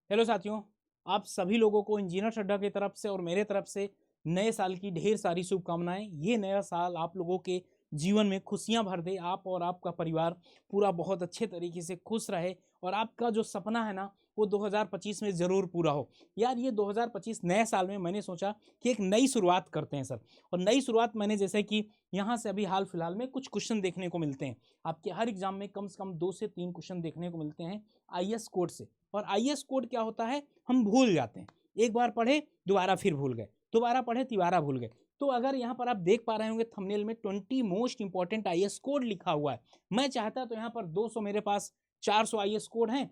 Hello साथियों, आप सभी लोगों को इंजीनियर अड्डा की तरफ से और मेरे तरफ से नए साल की ढेर सारी शुभकामनाएं। ये नया साल आप लोगों के जीवन में खुशियां भर दे, आप और आपका परिवार पूरा बहुत अच्छे तरीके से खुश रहे और आपका जो सपना है ना वो 2025 में ज़रूर पूरा हो। यार ये 2025 नए साल में मैंने सोचा कि एक नई शुरुआत करते हैं सर। और नई शुरुआत मैंने जैसे कि यहाँ से अभी हाल फिलहाल में कुछ क्वेश्चन देखने को मिलते हैं। आपके हर एग्जाम में कम से कम 2 से 3 क्वेश्चन देखने को मिलते हैं आईएएस कोड से। और आईएएस कोड क्या होता है, हम भूल जाते हैं। एक बार पढ़े दोबारा फिर भूल गए, दोबारा पढ़े तिबारा भूल गए। तो अगर यहाँ पर आप देख पा रहे होंगे थंबनेल में 20 मोस्ट इंपॉर्टेंट आईएएस कोड लिखा हुआ है। मैं चाहता तो यहाँ पर 200, मेरे पास 400 आईएएस कोड हैं,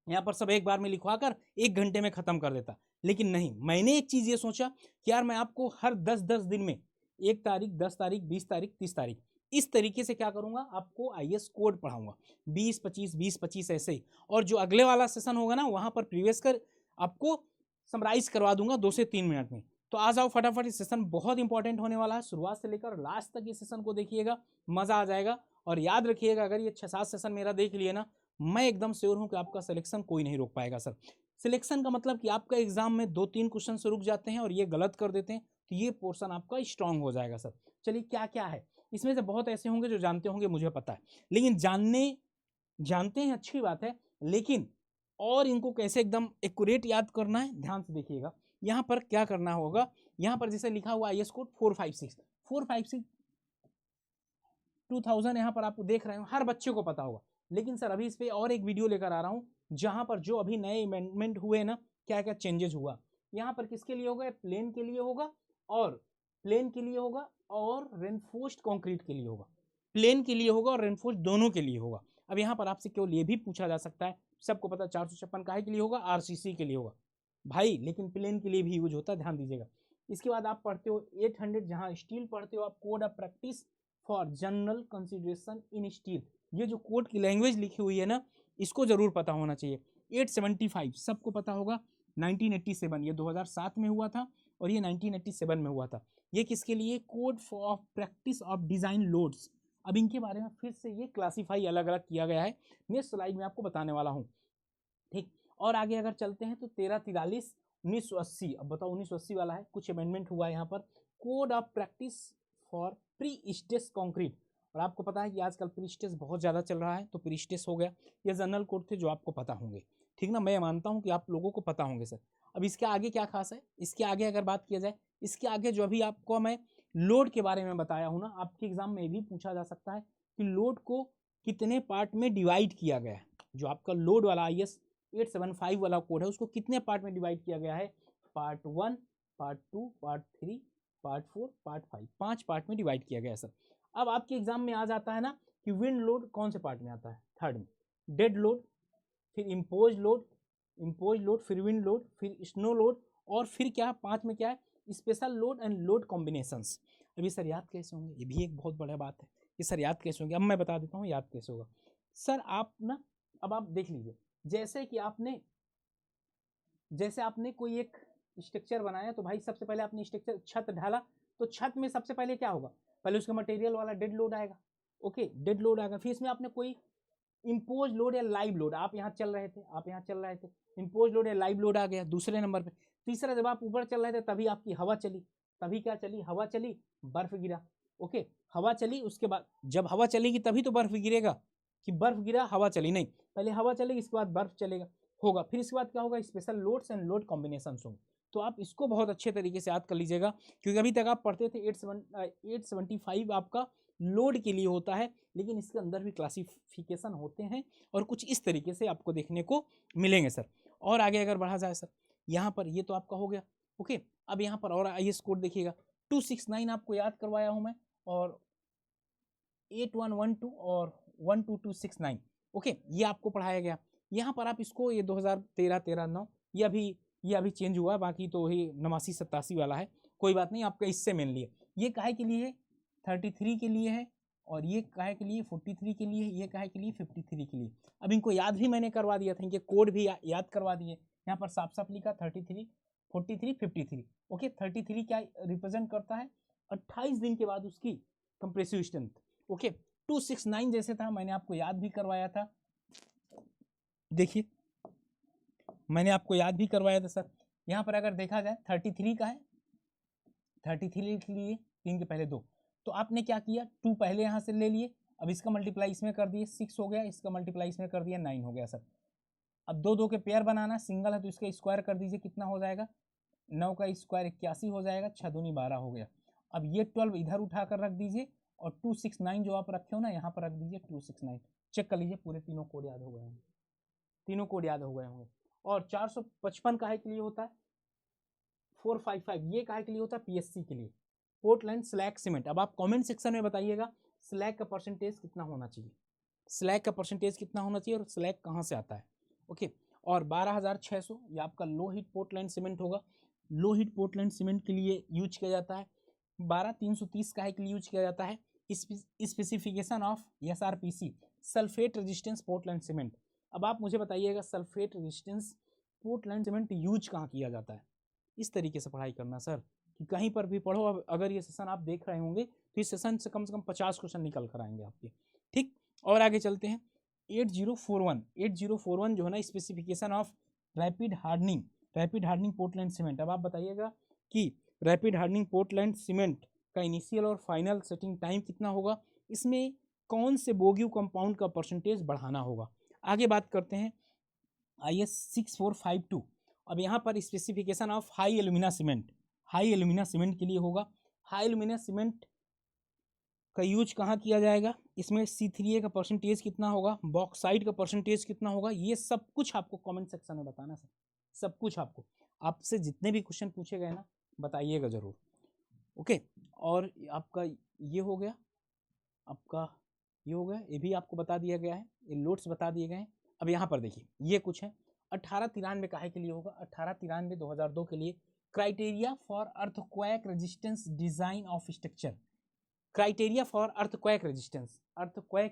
यहाँ पर सब एक बार में लिखवा कर 1 घंटे में खत्म कर देता। लेकिन नहीं, मैंने एक चीज ये सोचा कि यार मैं आपको हर 10-10 दिन में 1 तारीख, 10 तारीख, 20 तारीख, 30 तारीख इस तरीके से क्या करूंगा, आपको आईएएस कोड पढ़ाऊंगा 20-25, 20-25 ऐसे ही। और जो अगले वाला सेशन होगा ना वहां पर प्रीवियस कर आपको समराइज करवा दूंगा 2 से 3 मिनट में। तो आ जाओ फटाफट, इस सेशन बहुत इंपॉर्टेंट होने वाला है। शुरुआत से लेकर लास्ट तक इस सेशन को देखिएगा, मजा आ जाएगा। और याद रखिएगा, अगर ये 6-7 सेशन मेरा देख लिए ना, मैं एकदम श्योर हूं कि आपका सिलेक्शन कोई नहीं रोक पाएगा सर। सिलेक्शन का मतलब कि आपका एग्जाम में 2-3 क्वेश्चन से रुक जाते हैं और ये गलत कर देते हैं, तो ये पोर्शन आपका स्ट्रांग हो जाएगा सर। चलिए क्या क्या है इसमें से, बहुत ऐसे होंगे जो जानते होंगे, मुझे पता है। लेकिन जानते हैं अच्छी बात है, लेकिन और इनको कैसे एकदम एक्यूरेट याद करना है, ध्यान से देखिएगा। यहाँ पर क्या करना होगा, यहाँ पर जैसे लिखा हुआ आईएएस कोड 456 2000, यहाँ पर आप देख रहे हो हर बच्चे को पता होगा। लेकिन सर अभी इस पे और एक वीडियो लेकर आ रहा हूँ जहां पर जो अभी नए अमेंडमेंट हुए ना, क्या क्या चेंजेस हुआ। यहाँ पर किसके लिए होगा, प्लेन के लिए होगा और रेनफोर्स्ड कंक्रीट के लिए होगा। प्लेन के लिए होगा और रेनफोर्स्ड दोनों के लिए होगा। अब यहाँ पर आपसे केवल ये भी पूछा जा सकता है, सबको पता 456 काहे के लिए होगा, आरसीसी के लिए होगा भाई, लेकिन प्लेन के लिए भी यूज होता है, ध्यान दीजिएगा। इसके बाद आप पढ़ते हो 800, जहां स्टील पढ़ते हो आप, code of practice for general consideration in steel. ये जो कोड की लैंग्वेज लिखी हुई है ना, इसको जरूर पता होना चाहिए। 875 सबको पता होगा, 1987 ये 2007 में हुआ था और ये 1987 में हुआ था। ये किसके लिए, code for practice of design loads. अब इनके बारे में फिर से ये क्लासीफाई अलग अलग किया गया है, नेक्स्ट स्लाइड में आपको बताने वाला हूँ। ठीक, और आगे अगर चलते हैं तो 1343 1980। अब बताओ 1980 वाला है, कुछ अमेंडमेंट हुआ है यहाँ पर। Code of practice for pre stress concrete. और आपको पता है कि आजकल प्री स्टेस बहुत ज़्यादा चल रहा है, तो प्री स्टेस हो गया। ये जनरल कोड थे जो आपको पता होंगे, ठीक ना, मैं मानता हूँ कि आप लोगों को पता होंगे सर। अब इसके आगे क्या खास है, इसके आगे अगर बात किया जाए, इसके आगे जो अभी आपको मैं लोड के बारे में बताया हूँ ना, आपके एग्जाम में भी पूछा जा सकता है कि लोड को कितने पार्ट में डिवाइड किया गया है। जो आपका लोड वाला आईएएस 875 वाला कोड है, उसको कितने पार्ट में डिवाइड किया गया है, part 1, part 2, part 3, part 4, part 5, 5 part में डिवाइड किया गया है सर। अब आपके एग्जाम में आ जाता है ना कि विंड लोड कौन से पार्ट में आता है, थर्ड में। डेड लोड, फिर इम्पोज लोड, फिर विंड लोड, फिर स्नो लोड, और फिर क्या 5 में क्या है, special load and load combinations. अभी सर याद कैसे होंगे, ये भी एक बहुत बड़ा बात है कि सर याद कैसे होंगे। अब मैं बता देता हूँ याद कैसे होगा सर। आप ना, अब आप देख लीजिए, जैसे कि आपने कोई एक स्ट्रक्चर बनाया, तो भाई सबसे पहले आपने स्ट्रक्चर छत ढाला, तो छत में सबसे पहले क्या होगा, पहले उसका मटेरियल वाला डेड लोड आएगा। ओके, डेड लोड आएगा, फिर इसमें आपने कोई इम्पोज लोड या लाइव लोड, आप यहाँ चल रहे थे, इम्पोज लोड या लाइव लोड आ गया दूसरे नंबर पे। तीसरा, जब आप ऊपर चल रहे थे तभी आपकी हवा चली, तभी क्या चली, हवा चली, बर्फ गिरा। ओके, हवा चली, उसके बाद जब हवा चलेगी तभी तो बर्फ गिरेगा, कि बर्फ गिरा हवा चली नहीं, पहले हवा चलेगी इसके बाद बर्फ चलेगा होगा। फिर इसके बाद क्या होगा, special loads and load combination होंगे। तो आप इसको बहुत अच्छे तरीके से याद कर लीजिएगा, क्योंकि अभी तक आप पढ़ते थे 875 आपका लोड के लिए होता है, लेकिन इसके अंदर भी क्लासिफिकेशन होते हैं और कुछ इस तरीके से आपको देखने को मिलेंगे सर। और आगे अगर बढ़ा जाए सर, यहाँ पर ये तो आपका हो गया। ओके, अब यहाँ पर और आईएएस कोड देखिएगा, 269 आपको याद करवाया हूँ मैं, और 8112 और 12269। ओके, ये आपको पढ़ाया गया। यहाँ पर आप इसको, ये 2013-13-9, ये अभी चेंज हुआ, बाकी तो ये 89-87 वाला है, कोई बात नहीं, आपका इससे मेन लिए ये काहे के लिए है, 33 के लिए है, और ये काहे के लिए 43 के लिए, ये काहे के लिए 53 के लिए। अब इनको याद भी मैंने करवा दिया था, इनके कोड भी याद करवा दिए। यहाँ पर साफ साफ लिखा 33, 43, 53। ओके, 33 क्या रिप्रेजेंट करता है, 28 दिन के बाद उसकी कंप्रेसिव स्ट्रेंथ। ओके, 269 जैसे था, मैंने आपको याद भी करवाया था। देखिए मैंने आपको याद भी करवाया था सर। यहाँ पर अगर देखा जाए 33 का है, 33 लिख लिए, 3 के पहले 2, तो आपने क्या किया, 2 पहले यहाँ से ले लिए, अब इसका मल्टीप्लाई इसमें कर दिए 6 हो गया, इसका मल्टीप्लाई इसमें कर दिया 9 हो गया सर। अब 2 2 के पेयर बनाना, सिंगल है तो इसका स्क्वायर कर दीजिए, कितना हो जाएगा, 9 का स्क्वायर 81 हो जाएगा, 6 दूनी 12 हो गया। अब ये 12 इधर उठाकर रख दीजिए और 269 जो आप रखे हो ना यहाँ पर रख दीजिए 269। चेक कर लीजिए पूरे तीनों कोड याद हो गए होंगे, तीनों कोड याद हो गए होंगे। और 455 काहे के लिए होता है, 455 ये काहे के लिए होता है, पीएससी के लिए, पोर्टलैंड स्लैग सीमेंट। अब आप कमेंट सेक्शन में बताइएगा स्लैग का परसेंटेज कितना होना चाहिए, स्लैग का परसेंटेज कितना होना चाहिए और स्लैग कहाँ से आता है। ओके, और 12600 ये आपका लो हीट पोर्टलैंड सीमेंट होगा, लो हीट पोर्टलैंड सीमेंट के लिए यूज किया जाता है। 12330 काहे के लिए यूज किया जाता है, specification of SRPC sulphate resistance Portland cement. अब आप मुझे बताइएगा sulphate resistance Portland cement use कहाँ किया जाता है। इस तरीके से पढ़ाई करना सर कि कहीं पर भी पढ़ो, अब अगर ये सेशन आप देख रहे होंगे तो इस सेशन से कम 50 क्वेश्चन निकल कर आएंगे आपके। ठीक, और आगे चलते हैं। 8041 जो है ना, specification of rapid hardening Portland cement. अब आप बताइएगा कि रैपिड हार्डनिंग पोर्टलैंड सीमेंट का इनिशियल और फाइनल सेटिंग टाइम कितना होगा, इसमें कौन से बोग्यू कंपाउंड का परसेंटेज बढ़ाना होगा। आगे बात करते हैं IS 6452। अब यहाँ पर specification of high alumina cement के लिए होगा। हाई एल्यूमिना सीमेंट का यूज कहाँ किया जाएगा, इसमें C3A का परसेंटेज कितना होगा, बॉक्साइड का परसेंटेज कितना होगा, ये सब कुछ आपको कमेंट सेक्शन में बताना सर, सब कुछ आपको, आपसे जितने भी क्वेश्चन पूछे गए ना बताइएगा जरूर। ओके, और आपका ये हो गया, आपका ये हो गया, ये भी आपको बता दिया गया है, ये लोड्स बता दिए गए हैं। अब यहाँ पर देखिए ये कुछ है, 1893 काहे के लिए होगा, 1893 2002 के लिए criteria for earthquake resistance design of structure, criteria for earthquake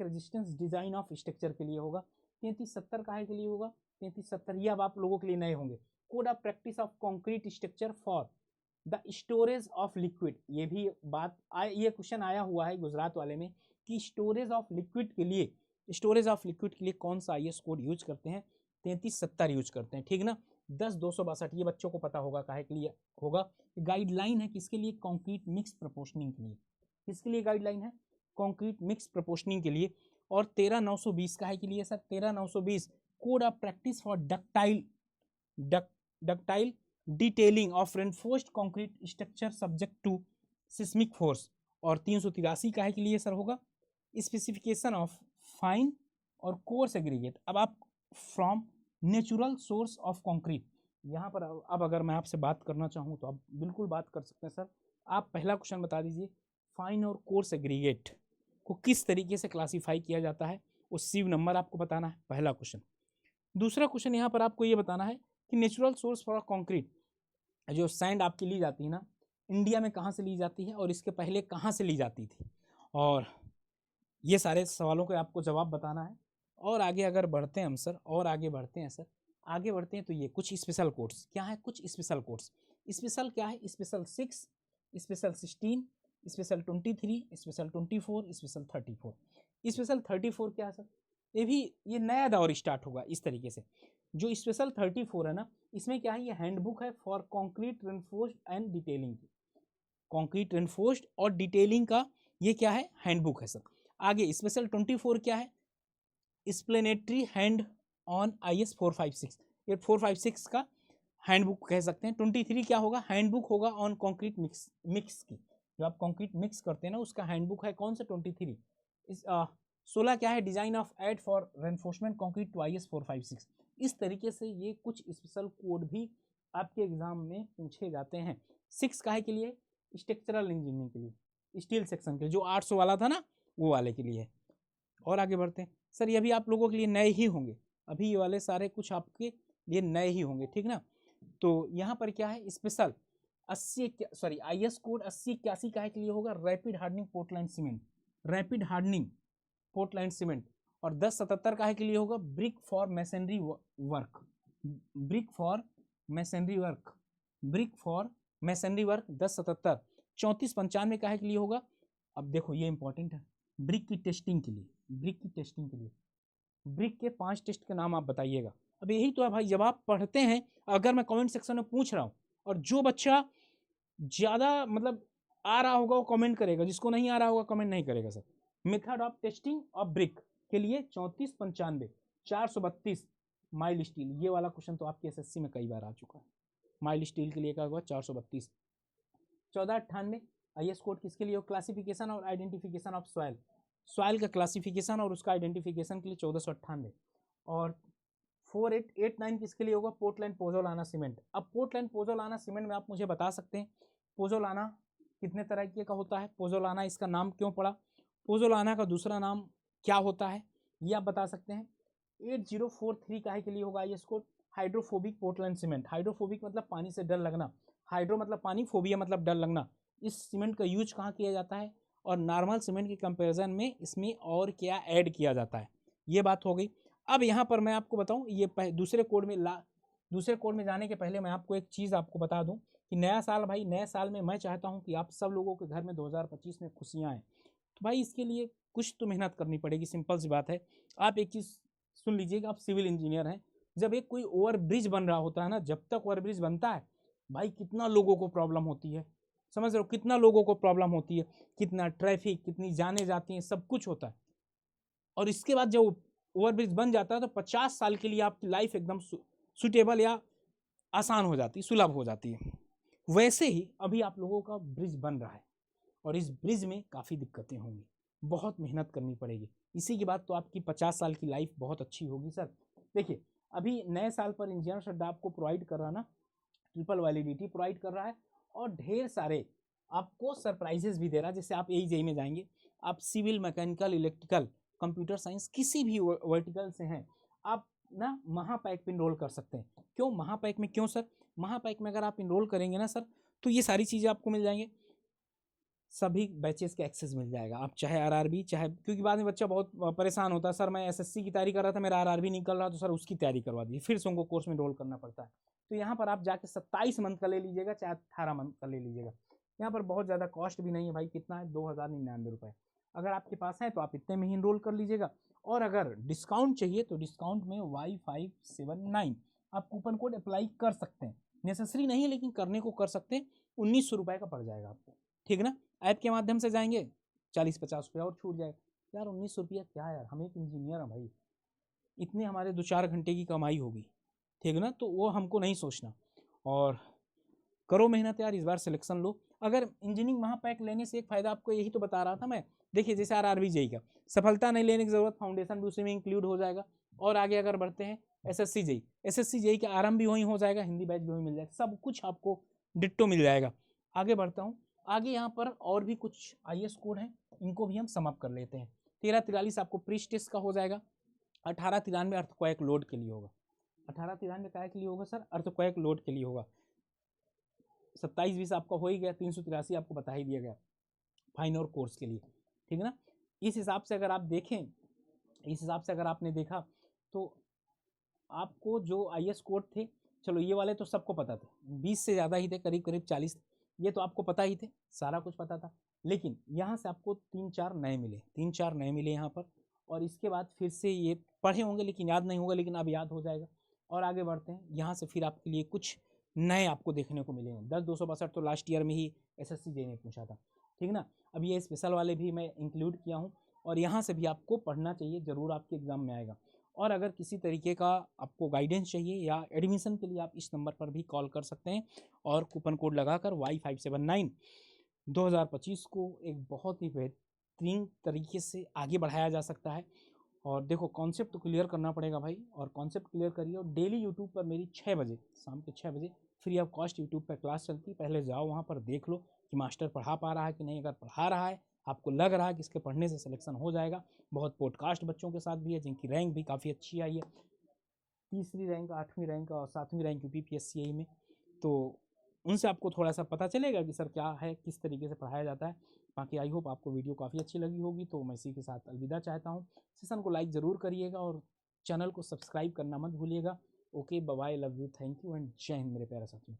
resistance design of structure के लिए होगा। 3370 काहे के लिए होगा, 3370 ये अब आप लोगों के लिए नए होंगे, code of practice of concrete structure for the storage of liquid. ये भी बात ये क्वेश्चन आया हुआ है गुजरात वाले में कि स्टोरेज ऑफ लिक्विड के लिए कौन सा IS कोड यूज करते हैं, 3370 यूज करते हैं, ठीक ना। 10262 ये बच्चों को पता होगा काहे के लिए होगा, गाइडलाइन है किसके लिए, कंक्रीट मिक्स प्रोपोर्शनिंग के लिए, किसके लिए गाइडलाइन है, कंक्रीट मिक्स प्रोपोर्शनिंग के लिए। और 13920 काहे के लिए sir, 13920 code of practice for ductile detailing of reinforced concrete structure subject to seismic force. और 383 काहे के लिए सर होगा, स्पेसिफिकेशन ऑफ फाइन और कोर्स एग्रीगेट। अब आप from natural source of concrete, यहाँ पर अब अगर मैं आपसे बात करना चाहूँ तो आप बिल्कुल बात कर सकते हैं सर। आप पहला क्वेश्चन बता दीजिए, फाइन और कोर्स एग्रीगेट को किस तरीके से क्लासीफाई किया जाता है, वो सीव नंबर आपको बताना है, पहला क्वेश्चन। दूसरा क्वेश्चन यहाँ पर आपको ये बताना है कि नेचुरल सोर्स फॉर कंक्रीट, जो सैंड आपकी ली जाती है ना, इंडिया में कहाँ से ली जाती है और इसके पहले कहाँ से ली जाती थी, और ये सारे सवालों का आपको जवाब बताना है। और आगे अगर बढ़ते हैं हम सर, और आगे बढ़ते हैं सर, आगे बढ़ते हैं तो ये कुछ स्पेशल कोड्स क्या है, कुछ स्पेशल कोड्स, स्पेशल क्या है, special 6, special 16, special 23, special 24, special 34। Special 34 क्या है सर, ये नया दौर स्टार्ट होगा इस तरीके से। जो स्पेशल 34 है ना, इसमें क्या है, ये हैंडबुक है for concrete reinforced and detailing, concrete reinforced और डिटेलिंग का ये क्या है, हैंडबुक है सर। आगे स्पेशल 24 क्या है, एक्सप्लेनेटरी हैंड ऑन IS 456, ये 456 का हैंडबुक कह सकते हैं। 23 क्या होगा, हैंडबुक होगा ऑन कंक्रीट मिक्स की, जो आप कंक्रीट मिक्स करते हैं ना उसका हैंडबुक है कौन सा, 23। 16 क्या है, design of aid for reinforcement concrete to IS 456। इस तरीके से ये कुछ स्पेशल कोड भी आपके एग्जाम में पूछे जाते हैं। 6 काहे के लिए, स्ट्रक्चरल इंजीनियरिंग के लिए, स्टील सेक्शन के, जो 800 वाला था ना वो वाले के लिए। और आगे बढ़ते हैं सर, ये भी आप लोगों के लिए नए ही होंगे, अभी ये वाले सारे कुछ आपके लिए नए ही होंगे, ठीक ना। तो यहाँ पर क्या है, स्पेशल 80 IS कोड 8081 काहे के लिए होगा, rapid hardening Portland cement, rapid hardening Portland cement. और 1077 काहे के लिए होगा, brick for masonry work, brick for masonry work, brick for masonry work 1077। 3495 काहे के लिए होगा, अब देखो ये इंपॉर्टेंट है, ब्रिक की टेस्टिंग के लिए, ब्रिक की टेस्टिंग के लिए। ब्रिक के 5 टेस्ट के नाम आप बताइएगा, अब यही तो है भाई, जब आप पढ़ते हैं, अगर मैं कमेंट सेक्शन में पूछ रहा हूँ और जो बच्चा ज़्यादा मतलब आ रहा होगा वो कमेंट करेगा, जिसको नहीं आ रहा होगा कमेंट नहीं करेगा sir. Method of testing of brick के लिए 3495 432 माइल स्टील, ये वाला क्वेश्चन तो आपके एसएससी में कई बार आ चुका है। माइल स्टील के लिए क्या हुआ 432। 1498 आईएस कोड किसके लिए हो, क्लासिफिकेशन और आइडेंटिफिकेशन ऑफ सॉइल, सॉइल का क्लासिफिकेशन और उसका आइडेंटिफिकेशन के लिए 1498। और 4889 किसके लिए होगा, पोर्टलैंड पोजोलाना सीमेंट। अब पोर्टलैंड पोजोलाना सीमेंट में आप मुझे बता सकते हैं पोजोलाना कितने तरह का होता है, पोजोलाना इसका नाम क्यों पड़ा, पोजोलाना का दूसरा नाम क्या होता है, ये आप बता सकते हैं। 8043 काहे के लिए होगा IS code, hydrophobic portland cement. Hydrophobic मतलब पानी से डर लगना, हाइड्रो मतलब पानी, फोबिया मतलब डर लगना। इस सीमेंट का यूज कहाँ किया जाता है, और नॉर्मल सीमेंट के कंपैरिजन में इसमें और क्या ऐड किया जाता है, ये बात हो गई। अब यहाँ पर मैं आपको बताऊँ, ये दूसरे कोड में जाने के पहले मैं आपको एक चीज़ आपको बता दूँ कि नया साल भाई, नए साल में मैं चाहता हूँ कि आप सब लोगों के घर में 2025 में खुशियाँ आएँ। तो भाई इसके लिए कुछ तो मेहनत करनी पड़ेगी, सिंपल सी बात है। आप एक चीज़ सुन लीजिएगा, आप सिविल इंजीनियर हैं, जब एक कोई ओवर ब्रिज बन रहा होता है ना, जब तक ओवर ब्रिज बनता है भाई कितना लोगों को प्रॉब्लम होती है, समझ रहे हो, कितना लोगों को प्रॉब्लम होती है, कितना ट्रैफिक, कितनी जाने जाती हैं, सब कुछ होता है। और इसके बाद जब ओवरब्रिज बन जाता है तो 50 साल के लिए आपकी लाइफ एकदम सुटेबल या आसान हो जाती है, सुलभ हो जाती है। वैसे ही अभी आप लोगों का ब्रिज बन रहा है और इस ब्रिज में काफ़ी दिक्कतें होंगी, बहुत मेहनत करनी पड़ेगी, इसी के बाद तो आपकी 50 साल की लाइफ बहुत अच्छी होगी सर। देखिए अभी नए साल पर इंजीनियर सर आपको प्रोवाइड कर रहा ना, ट्रिपल वैलिडिटी प्रोवाइड कर रहा है और ढेर सारे आपको सरप्राइजेस भी दे रहा है। जैसे आप AEJE में जाएंगे, आप civil, mechanical, electrical, computer science किसी भी वर्टिकल से हैं, आप ना महापैक पे इनरोल कर सकते हैं। क्यों महापैक में, क्यों सर, महापैक में अगर आप इनरोल करेंगे ना सर तो ये सारी चीज़ें आपको मिल जाएंगे, सभी बैचेस के एक्सेस मिल जाएगा। आप चाहे RRB, चाहे, क्योंकि बाद में बच्चा बहुत परेशान होता है, सर मैं SSC की तैयारी कर रहा था, मेरा RRB निकल रहा, तो सर उसकी तैयारी करवा दीजिए, फिर से उनको कोर्स में इनरोल करना पड़ता है। तो यहाँ पर आप जाके 27 मंथ का ले लीजिएगा, चाहे 18 मंथ का ले लीजिएगा। यहाँ पर बहुत ज़्यादा कॉस्ट भी नहीं है भाई, कितना है 2099 रुपये। अगर आपके पास है तो आप इतने में ही इनरोल कर लीजिएगा। और अगर डिस्काउंट चाहिए तो डिस्काउंट में Y579 आप कूपन कोड अप्लाई कर सकते हैं, नेसेसरी नहीं है लेकिन करने को कर सकते हैं। 1900 रुपये का पड़ जाएगा आपको, ठीक ना। ऐप के माध्यम से जाएंगे 40-50 रुपया और छूट जाएगा। यार 1900 रुपया क्या यार, हम एक इंजीनियर हैं भाई, इतने हमारे 2-4 घंटे की कमाई होगी, ठीक ना, तो वो हमको नहीं सोचना। और करो मेहनत यार, इस बार सिलेक्शन लो। अगर इंजीनियरिंग महापैक लेने से एक फ़ायदा आपको यही तो बता रहा था मैं, देखिए जैसे RRB JEE का सफलता नहीं लेने की ज़रूरत, फाउंडेशन भी उसी में इंक्लूड हो जाएगा। और आगे अगर बढ़ते हैं SSC JEE का आरंभ भी वहीं हो जाएगा, हिंदी बैच भी वहीं मिल जाएगा, सब कुछ आपको डिट्टो मिल जाएगा। आगे बढ़ता हूँ, आगे यहाँ पर और भी कुछ IAS कोड हैं, इनको भी हम समाप्त कर लेते हैं। 1343 आपको प्रीस्ट टेस्ट का हो जाएगा। 1893 अर्थक्वेक लोड के लिए होगा। 1893 काय के लिए होगा सर, अर्थक्वेक लोड के लिए होगा। 27-20 आपका हो ही गया, 383 आपको बता ही दिया गया फाइन और कोर्स के लिए, ठीक है ना। इस हिसाब से अगर आप देखें, इस हिसाब से अगर आपने देखा तो आपको जो IAS कोड थे, चलो ये वाले तो सबको पता थे, 20 से ज़्यादा ही थे, करीब करीब 40, ये तो आपको पता ही थे, सारा कुछ पता था। लेकिन यहाँ से आपको 3-4 नए मिले यहाँ पर। और इसके बाद फिर से ये पढ़े होंगे लेकिन याद नहीं होगा, लेकिन अब याद हो जाएगा। और आगे बढ़ते हैं, यहाँ से फिर आपके लिए कुछ नए आपको देखने को मिलेंगे। 10-262 तो लास्ट ईयर में ही SSC JEE ने पूछा था, ठीक ना। अब ये स्पेशल वाले भी मैं इंक्लूड किया हूँ, और यहाँ से भी आपको पढ़ना चाहिए, ज़रूर आपके एग्ज़ाम में आएगा। और अगर किसी तरीके का आपको गाइडेंस चाहिए या एडमिशन के लिए आप इस नंबर पर भी कॉल कर सकते हैं, और कूपन कोड लगाकर Y579 2025 को एक बहुत ही बेहतरीन तरीके से आगे बढ़ाया जा सकता है। और देखो कॉन्सेप्ट तो क्लियर करना पड़ेगा भाई, और कॉन्सेप्ट क्लियर करिए। और डेली यूट्यूब पर मेरी 6 बजे, शाम के 6 बजे फ्री ऑफ कॉस्ट यूट्यूब पर क्लास चलती है, पहले जाओ वहाँ पर देख लो कि मास्टर पढ़ा पा रहा है कि नहीं। अगर पढ़ा रहा है, आपको लग रहा है कि इसके पढ़ने से सिलेक्शन हो जाएगा, बहुत पॉडकास्ट बच्चों के साथ भी है जिनकी रैंक भी काफ़ी अच्छी आई है, 3री रैंक, 8वीं रैंक और 7वीं रैंक UPPSC में, तो उनसे आपको थोड़ा सा पता चलेगा कि सर क्या है, किस तरीके से पढ़ाया जाता है। बाकी आई होप आपको वीडियो काफ़ी अच्छी लगी होगी, तो मैं इसी के साथ अलविदा चाहता हूँ। सेशन को लाइक ज़रूर करिएगा और चैनल को सब्सक्राइब करना मत भूलिएगा। Okay bye, love you, thank you and जय हिंद मेरे प्यारे साथियों।